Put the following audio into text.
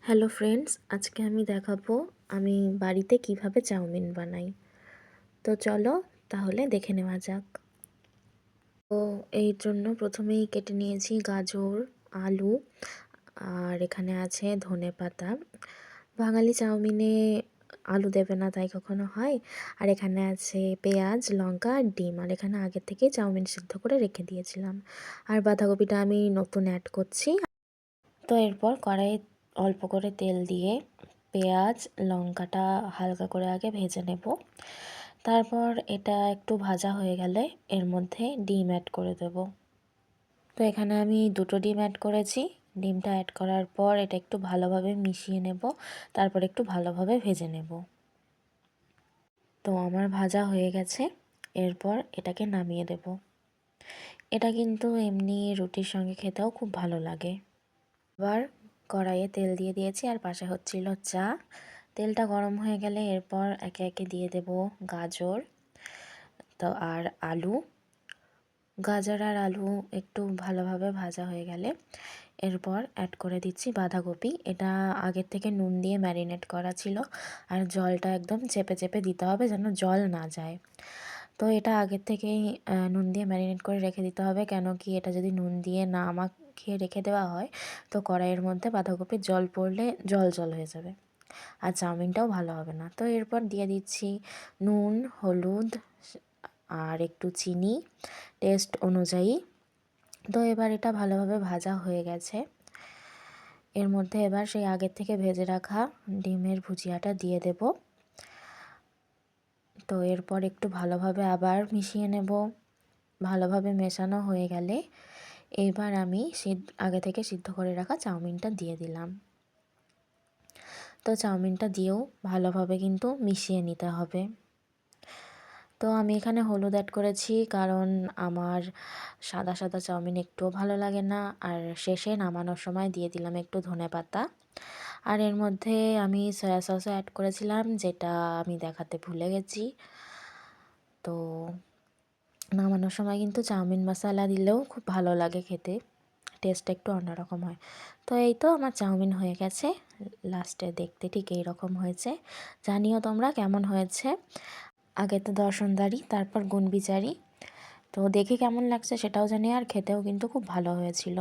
Hello friends, আজকে আমি দেখাবো আমি বাড়িতে কিভাবে চাউমিন বানাই। তো চলো তাহলে দেখে নেওয়া যাক। তো এই জন্য প্রথমেই কেটে নিয়েছি গাজর, আলু, আর এখানে আছে ধনেপাতা। বাঙালি চাউমিনে আলু দেবে না তাই কখনো হয়। আর এখানে আছে পেঁয়াজ, লঙ্কা আর ডিম। আর এখানে আগে থেকেই চাউমিন সিদ্ধ করে রেখে দিয়েছিলাম। আর বাঁধাকপিটা আমি নতুন অ্যাড করছি। তো এরপর কড়াইয়ে অল্প করে তেল দিয়ে পেঁয়াজ লঙ্কাটা হালকা করে আগে ভেজে নেব। তারপর এটা একটু ভাজা হয়ে গেলে এর মধ্যে ডিম অ্যাড করে দেব। তো এখানে আমি দুটো ডিম অ্যাড করেছি। ডিমটা অ্যাড করার পর এটা একটু ভালোভাবে মিশিয়ে নেব, তারপর একটু ভালোভাবে ভেজে নেব। তো আমার ভাজা হয়ে গেছে, এরপর এটাকে নামিয়ে দেব। এটা কিন্তু এমনি রুটির সঙ্গে খেতেও খুব ভালো লাগে। আবার কড়াইয়ে তেল দিয়ে দিয়েছি আর পাশে হচ্ছিল চা। তেলটা গরম হয়ে গেলে এরপর একে একে দিয়ে দেব গাজর তো আর আলু। গাজর আর আলু একটু ভালোভাবে ভাজা হয়ে গেলে এরপর অ্যাড করে দিচ্ছি বাঁধাকপি। এটা আগের থেকে নুন দিয়ে ম্যারিনেট করা ছিল, আর জলটা একদম চেপে চেপে দিতে হবে যেন জল না যায়। তো এটা আগের থেকেই নুন দিয়ে ম্যারিনেট করে রেখে দিতে হবে, কেন কি এটা যদি নুন দিয়ে না মাখিয়ে রেখে দেওয়া হয় তো কড়াইয়ের মধ্যে বাঁধাকপির জল পড়লে জল জল হয়ে যাবে আর চাউমিনটাও ভালো হবে না। তো এরপর দিয়ে দিচ্ছি নুন, হলুদ আর একটু চিনি টেস্ট অনুযায়ী। তো এবার এটা ভালোভাবে ভাজা হয়ে গেছে। এর মধ্যে এবার সেই আগের থেকে ভেজে রাখা ডিমের ভুজিয়াটা দিয়ে দেব। তো এরপর একটু ভালোভাবে আবার মিশিয়ে নেব। ভালোভাবে মেশানো হয়ে গেলে এবার আমি আগে থেকে সিদ্ধ করে রাখা চাউমিনটা দিয়ে দিলাম। তো চাউমিনটা দিয়েও ভালোভাবে কিন্তু মিশিয়ে নিতে হবে। তো আমি এখানে হলুদ অ্যাড করেছি কারণ আমার সাদা সাদা চাউমিন একটুও ভালো লাগে না। আর শেষে নামানোর সময় দিয়ে দিলাম একটু ধনেপাতা। আর এর মধ্যে আমি সয়া সসও অ্যাড করেছিলাম, যেটা আমি দেখাতে ভুলে গেছি। তো নামানোর সময় কিন্তু চাউমিন মশলা দিলেও খুব ভালো লাগে খেতে, টেস্টটা একটু অন্যরকম হয়। তো এই তো আমার চাউমিন হয়ে গেছে, লাস্টে দেখতে ঠিক এইরকম হয়েছে। জানিও তোমরা কেমন হয়েছে। আগে তো দর্শনদারি, তারপর গুণবিচারি। তো দেখে কেমন লাগছে সেটাও জানি, আর খেতেও কিন্তু খুব ভালো হয়েছিল।